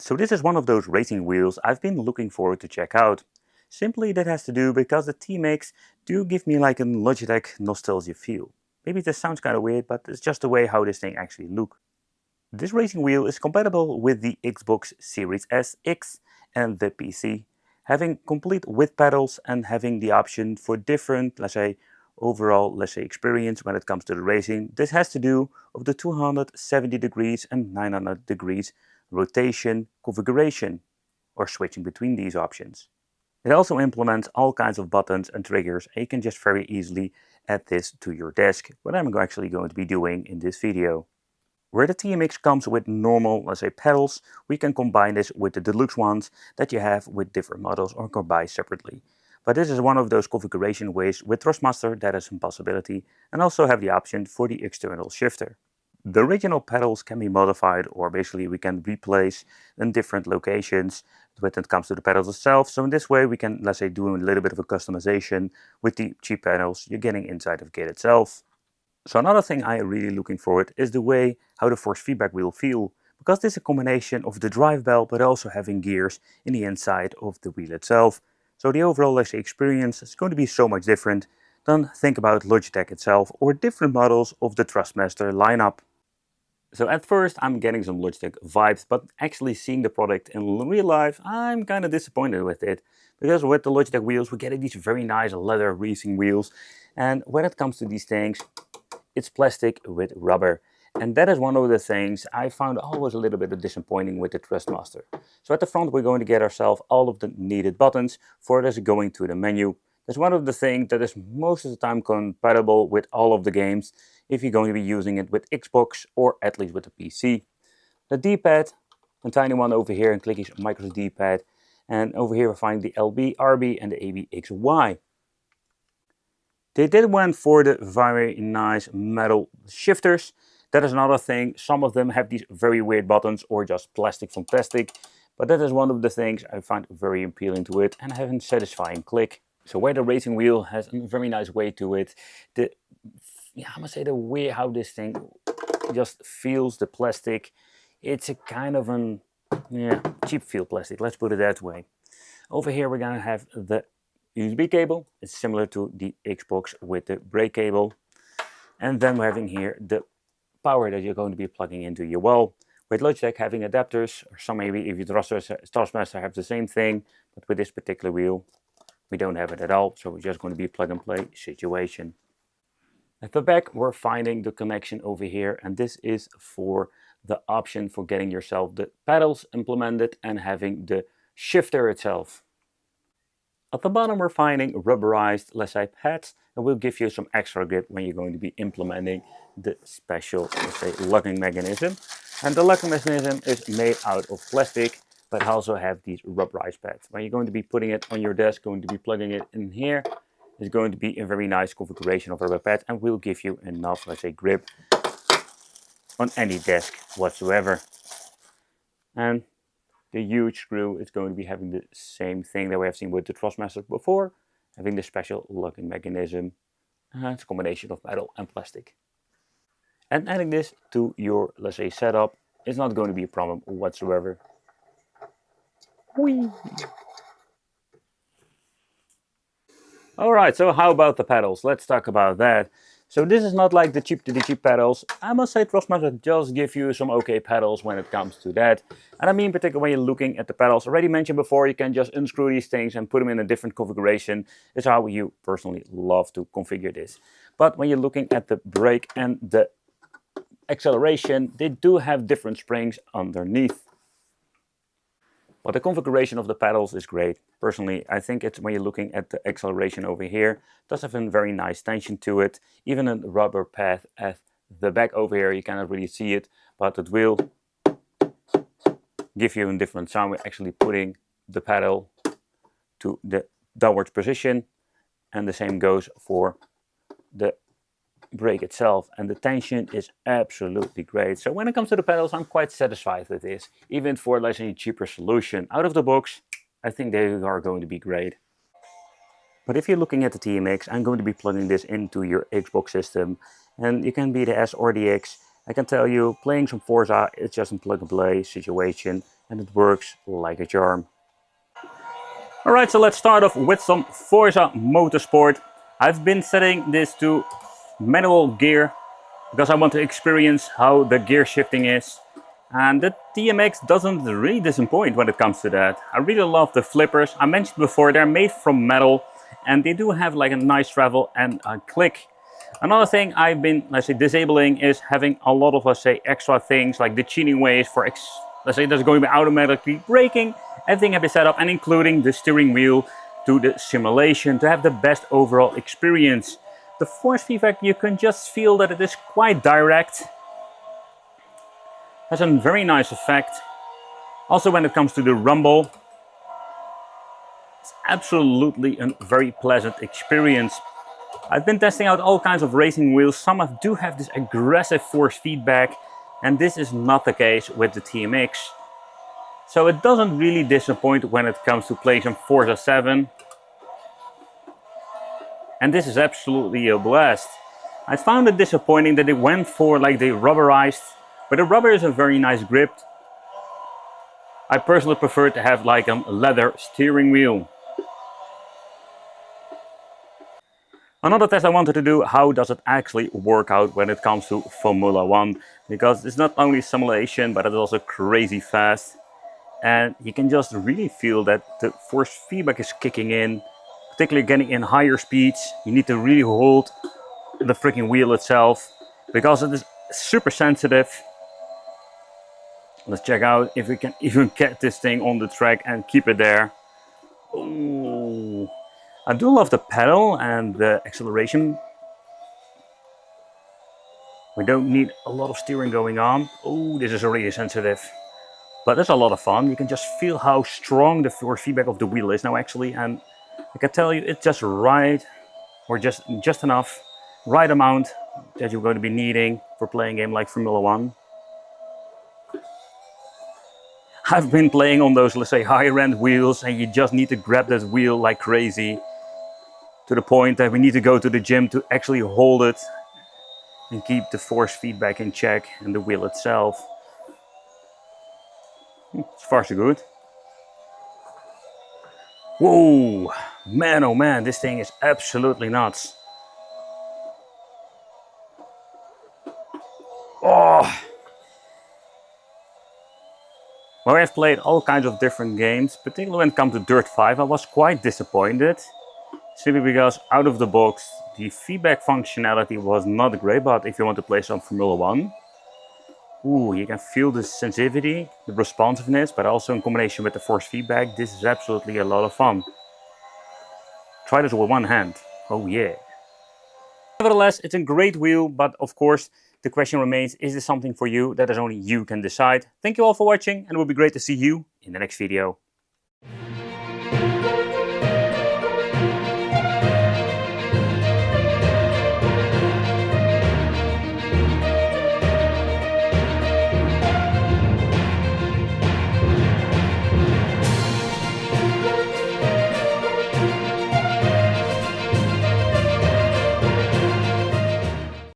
So this is one of those racing wheels I've been looking forward to check out. Simply that has to do because the TMX do give me like a Logitech nostalgia feel. Maybe this sounds kind of weird, but it's just the way how this thing actually looks. This racing wheel is compatible with the Xbox Series S, X and the PC, having complete width pedals and having the option for different, let's say, overall, experience when it comes to the racing. This has to do with the 270 degrees and 900 degrees rotation configuration, or switching between these options. It also implements all kinds of buttons and triggers, and you can just very easily add this to your desk, what I'm actually going to be doing in this video. Where the TMX comes with normal, let's say, pedals, we can combine this with the deluxe ones that you have with different models or can buy separately. But this is one of those configuration ways with Thrustmaster that is a possibility, and also have the option for the external shifter. The original pedals can be modified, or basically we can replace in different locations when it comes to the pedals itself. So in this way we can, let's say, do a little bit of a customization with the cheap pedals you're getting inside of kit itself. So another thing I'm really looking forward is the way how the force feedback will feel, because this is a combination of the drive bell but also having gears in the inside of the wheel itself. So the overall, let's say, experience is going to be so much different than think about Logitech itself or different models of the Thrustmaster lineup. So at first I'm getting some Logitech vibes, but actually seeing the product in real life, I'm kind of disappointed with it. Because with the Logitech wheels, we're getting these very nice leather racing wheels. And when it comes to these things, it's plastic with rubber. And that is one of the things I found always a little bit disappointing with the Thrustmaster. So at the front, we're going to get ourselves all of the needed buttons for this going to the menu. That's one of the things that is most of the time compatible with all of the games if you're going to be using it with Xbox or at least with the PC. The D-pad, a tiny one over here, and clickish micro D-pad. And over here we find the LB, RB and the AB, XY. They did went for the very nice metal shifters. That is another thing. Some of them have these very weird buttons or just plastic from plastic. But that is one of the things I find very appealing to it and have a satisfying click. So where the racing wheel has a very nice weight to it. I must say the way how this thing just feels the plastic. It's a kind of an cheap feel plastic. Let's put it that way. Over here we're gonna have the USB cable. It's similar to the Xbox with the brake cable. And then we're having here the power that you're going to be plugging into your wall. With Logitech having adapters, or some maybe if you Thrustmaster have the same thing, but with this particular wheel, we don't have it at all. So we're just going to be plug and play situation. At the back, we're finding the connection over here, and this is for the option for getting yourself the pedals implemented and having the shifter itself. At the bottom we're finding rubberized, let's say, pads that will give you some extra grip when you're going to be implementing the special, let's say, locking mechanism. And the locking mechanism is made out of plastic, but also have these rubberized pads. When you're going to be putting it on your desk, going to be plugging it in here, it's going to be a very nice configuration of rubber pads and will give you enough, let's say, grip on any desk whatsoever. And the huge screw is going to be having the same thing that we have seen with the Thrustmaster before, having the special locking mechanism. It's a combination of metal and plastic. And adding this to your, let's say, setup is not going to be a problem whatsoever. Whee! Alright, so how about the pedals? Let's talk about that. So this is not like the cheap pedals. I must say Thrustmaster does give you some okay pedals when it comes to that. And I mean particularly when you're looking at the pedals. Already mentioned before, you can just unscrew these things and put them in a different configuration. It's how you personally love to configure this. But when you're looking at the brake and the acceleration, they do have different springs underneath. But the configuration of the pedals is great. Personally, I think it's when you're looking at the acceleration over here, it does have a very nice tension to it. Even a rubber pad at the back over here, you cannot really see it, but it will give you a different sound. We're actually putting the pedal to the downwards position, and the same goes for the brake itself, and the tension is absolutely great. So when it comes to the pedals, I'm quite satisfied with this. Even for, let's say, a cheaper solution out of the box, I think they are going to be great. But if you're looking at the TMX, I'm going to be plugging this into your Xbox system, and you can be the S or the X. I can tell you, playing some Forza, it's just a plug and play situation. and it works like a charm. Alright, so let's start off with some Forza Motorsport. I've been setting this to manual gear because I want to experience how the gear shifting is. And the TMX doesn't really disappoint when it comes to that. I really love the flippers. I mentioned before, they're made from metal and they do have like a nice travel and a click. Another thing I've been, let's say, disabling is having a lot of, let's say, extra things like the tuning ways for, let's say, that's going to be automatically braking. Everything have been set up, and including the steering wheel to the simulation to have the best overall experience. The force feedback, you can just feel that it is quite direct. Has a very nice effect. Also, when it comes to the rumble, it's absolutely a very pleasant experience. I've been testing out all kinds of racing wheels. Some do have this aggressive force feedback, and this is not the case with the TMX. So it doesn't really disappoint when it comes to playing some Forza 7. And this is absolutely a blast. I found it disappointing that they went for like the rubberized, but the rubber is a very nice grip. I personally prefer to have like a leather steering wheel. Another test I wanted to do, how does it actually work out when it comes to Formula 1? Because it's not only simulation, but it's also crazy fast. And you can just really feel that the force feedback is kicking in, particularly getting in higher speeds. You need to really hold the freaking wheel itself because it is super sensitive. Let's check out if we can even get this thing on the track and keep it there. Ooh. I do love the pedal and the acceleration. We don't need a lot of steering going on. Oh, this is really sensitive. But it's a lot of fun. You can just feel how strong the force feedback of the wheel is now actually. And I can tell you it's just right, or just enough, right amount that you're going to be needing for playing a game like Formula 1. I've been playing on those, let's say, higher end wheels, and you just need to grab that wheel like crazy, to the point that we need to go to the gym to actually hold it and keep the force feedback in check and the wheel itself. So far so good. Whoa, man, oh man, this thing is absolutely nuts. Oh. Well, I've played all kinds of different games, particularly when it comes to Dirt 5, I was quite disappointed. Simply because out of the box, the feedback functionality was not great, but if you want to play some Formula 1, ooh, you can feel the sensitivity, the responsiveness, but also in combination with the force feedback, this is absolutely a lot of fun. Try this with one hand. Oh yeah. Nevertheless, it's a great wheel, but of course, the question remains, is this something for you? That is only you can decide. Thank you all for watching, and it will be great to see you in the next video.